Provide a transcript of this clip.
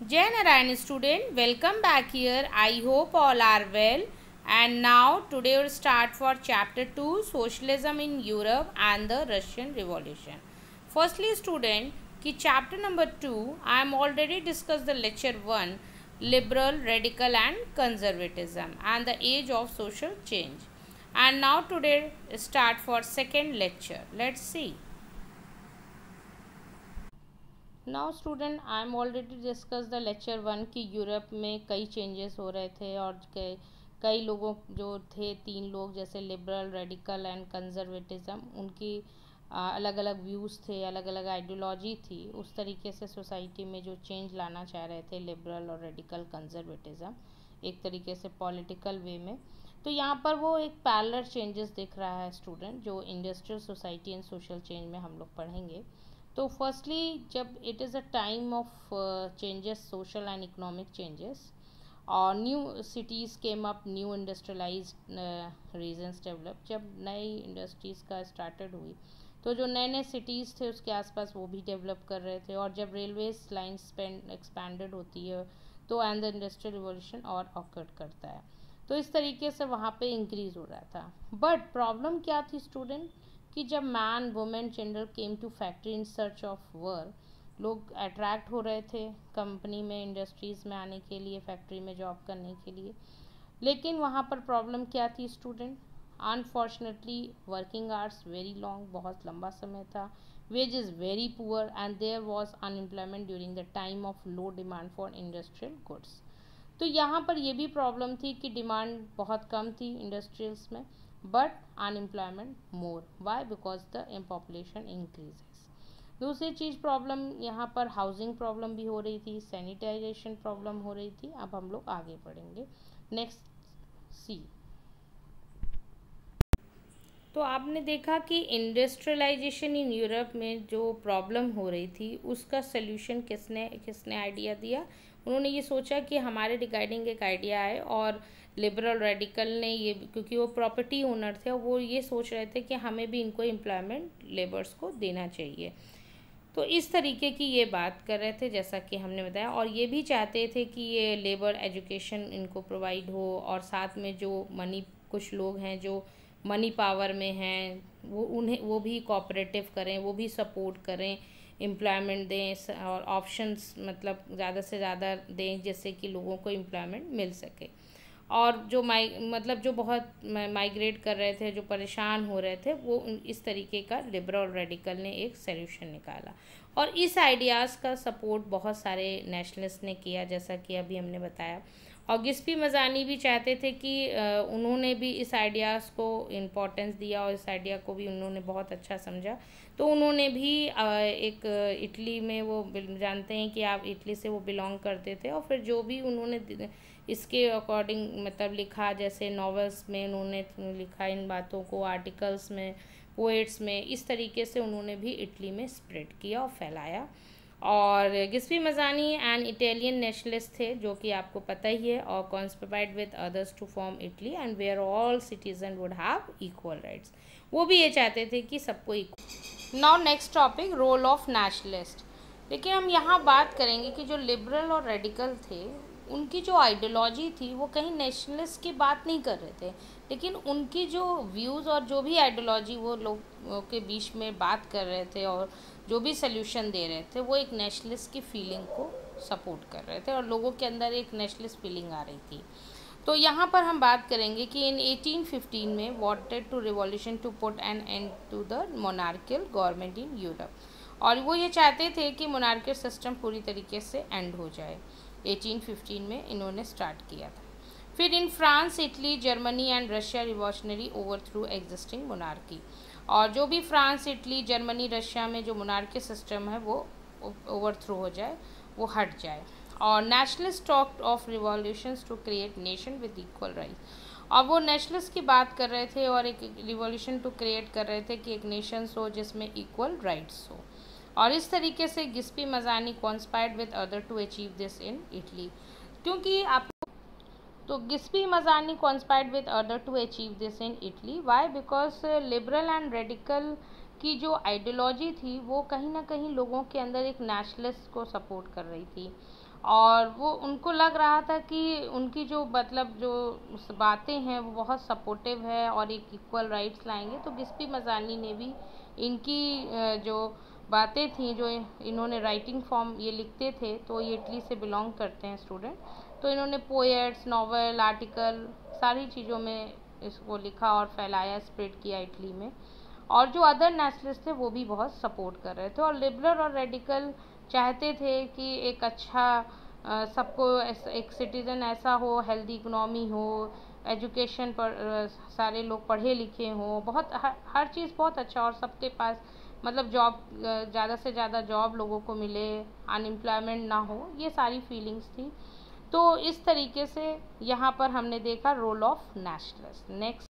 Jai Narayan student, welcome back here. I hope all are well. And now today we'll start for chapter 2, Socialism in Europe and the Russian Revolution. Firstly student, कि chapter number 2 I am already discussed the lecture 1, liberal, radical and conservatism and the age of social change. And now today start for second lecture. Let's see. Now student I am already discuss the lecture 1 कि Europe में कई changes हो रहे थे और कई लोगों जो थे 3 लोग जैसे लिबरल, रेडिकल एंड कंजर्वेटिज्म, उनकी अलग अलग व्यूज़ थे, अलग अलग आइडियोलॉजी थी। उस तरीके से सोसाइटी में जो चेंज लाना चाह रहे थे लिबरल और रेडिकल कंजर्वेटिज्म एक तरीके से पॉलिटिकल वे में, तो यहाँ पर वो एक पैरेलल चेंजेस दिख रहा है स्टूडेंट, जो industrial society and social change में हम लोग पढ़ेंगे। तो फर्स्टली जब it is a time of changes, social and economic changes, और new cities came up, new industrialized regions develop. जब नई इंडस्ट्रीज़ का स्टार्टेड हुई तो जो नए नए सिटीज़ थे उसके आसपास वो भी डेवलप कर रहे थे, और जब रेलवेज लाइन्स एक्सपैंडेड होती है तो एंड द इंडस्ट्रियल रिवॉल्यूशन और ऑकर्ड करता है। तो इस तरीके से वहाँ पे इंक्रीज़ हो रहा था। बट प्रॉब्लम क्या थी स्टूडेंट कि जब man, women, gender came to factory in search of work, लोग अट्रैक्ट हो रहे थे कंपनी में, इंडस्ट्रीज़ में आने के लिए, फैक्ट्री में जॉब करने के लिए। लेकिन वहाँ पर प्रॉब्लम क्या थी student? Unfortunately working hours very long, बहुत लंबा समय था, wages very poor and there was unemployment during the time of low demand for industrial goods. तो यहाँ पर ये भी प्रॉब्लम थी कि डिमांड बहुत कम थी इंडस्ट्रियल्स में, but unemployment more. Why? Because the population increases. दूसरी चीज़ प्रॉब्लम यहाँ पर हाउसिंग प्रॉब्लम भी हो रही थी, सैनिटाइजेशन प्रॉब्लम हो रही थी। अब हम लोग आगे पढ़ेंगे। नेक्स्ट सी। तो आपने देखा कि इंडस्ट्रियलाइजेशन इन यूरोप में जो प्रॉब्लम हो रही थी उसका सल्यूशन किसने आइडिया दिया? उन्होंने ये सोचा कि हमारे रिगार्डिंग एक आइडिया है, और लिबरल रेडिकल ने ये, क्योंकि वो प्रॉपर्टी ओनर थे, वो ये सोच रहे थे कि हमें भी इनको एम्प्लॉयमेंट लेबर्स को देना चाहिए। तो इस तरीके की ये बात कर रहे थे जैसा कि हमने बताया, और ये भी चाहते थे कि ये लेबर एजुकेशन इनको प्रोवाइड हो, और साथ में जो मनी, कुछ लोग हैं जो मनी पावर में हैं, वो भी कोऑपरेटिव करें, वो भी सपोर्ट करें, एम्प्लॉयमेंट दें, और ऑप्शंस मतलब ज़्यादा से ज़्यादा दें जिससे कि लोगों को एम्प्लॉयमेंट मिल सके। और जो मतलब जो बहुत माइग्रेट कर रहे थे, जो परेशान हो रहे थे, वो इस तरीके का लिबरल रेडिकल ने एक सॉल्यूशन निकाला। और इस आइडियाज़ का सपोर्ट बहुत सारे नेशनलिस्ट ने किया, जैसा कि अभी हमने बताया। और गिस्पी मज़ानी भी चाहते थे कि उन्होंने भी इस आइडियाज़ को इम्पोर्टेंस दिया, और इस आइडिया को भी उन्होंने बहुत अच्छा समझा। तो उन्होंने भी एक इटली में, वो जानते हैं कि आप इटली से वो बिलोंग करते थे, और फिर जो भी उन्होंने इसके अकॉर्डिंग मतलब लिखा, जैसे नॉवेल्स में उन्होंने लिखा इन बातों को, आर्टिकल्स में, पोएट्स में, इस तरीके से उन्होंने भी इटली में स्प्रेड किया और फैलाया। और Giuseppe Mazzini and Italian nationalist थे, जो कि आपको पता ही है, और conspired with others to form Italy and where all citizen would have equal rights. वो भी ये चाहते थे कि सबको equal. Now next topic, role of nationalist. लेकिन हम यहाँ बात करेंगे कि जो लिबरल और रेडिकल थे, उनकी जो आइडियोलॉजी थी वो कहीं नेशनलिस्ट की बात नहीं कर रहे थे, लेकिन उनकी जो व्यूज़ और जो भी आइडियोलॉजी वो लोगों के बीच में बात कर रहे थे, और जो भी सल्यूशन दे रहे थे, वो एक नेशनलिस्ट की फीलिंग को सपोर्ट कर रहे थे, और लोगों के अंदर एक नेशनलिस्ट फीलिंग आ रही थी। तो यहाँ पर हम बात करेंगे कि इन 1815 में wanted to revolution to put an end to the monarchial government in Europe, और वो ये चाहते थे कि मोनार्कियल सिस्टम पूरी तरीके से एंड हो जाए। 1815 में इन्होंने स्टार्ट किया था। फिर in France, Italy, Germany and Russia revolutionary overthrew existing monarchy, और जो भी फ्रांस, इटली, जर्मनी, रशिया में जो मोनार्की सिस्टम है वो ओवरथ्रू हो जाए, वो हट जाए। और nationalist talk of revolutions to create nation with equal rights, और वो नेशनलिस्ट की बात कर रहे थे और एक रिवॉल्यूशन टू क्रिएट कर रहे थे कि एक नेशंस हो जिसमें इक्वल राइट्स हो। और इस तरीके से Giuseppe Mazzini conspired with other to achieve this in Italy, क्योंकि आप, तो Giuseppe Mazzini conspired with other to achieve this in Italy. Why? Because liberal and radical की जो आइडियोलॉजी थी वो कहीं ना कहीं लोगों के अंदर एक नेशनलिस्ट को सपोर्ट कर रही थी, और वो उनको लग रहा था कि उनकी जो मतलब जो बातें हैं वो बहुत सपोर्टिव है और एक इक्वल राइट्स लाएंगे। तो गिस्पी मज़ानी ने भी इनकी जो बातें थी, जो इन्होंने राइटिंग फॉर्म ये लिखते थे, तो ये इटली से बिलोंग करते हैं स्टूडेंट, तो इन्होंने पोएट्स, नॉवल, आर्टिकल सारी चीज़ों में इसको लिखा और फैलाया, स्प्रेड किया इटली में। और जो अदर नेशनलिस्ट थे वो भी बहुत सपोर्ट कर रहे थे, और लिबरल और रेडिकल चाहते थे कि एक अच्छा सबको एक सिटीज़न ऐसा हो, हेल्दी इकोनॉमी हो, एजुकेशन पर सारे लोग पढ़े लिखे हों, बहुत हर चीज़ बहुत अच्छा, और सबके पास मतलब जॉब, ज़्यादा से ज़्यादा जॉब लोगों को मिले, अनएम्प्लॉयमेंट ना हो, ये सारी फीलिंग्स थी। तो इस तरीके से यहाँ पर हमने देखा रोल ऑफ नेशनलिस्ट। नेक्स्ट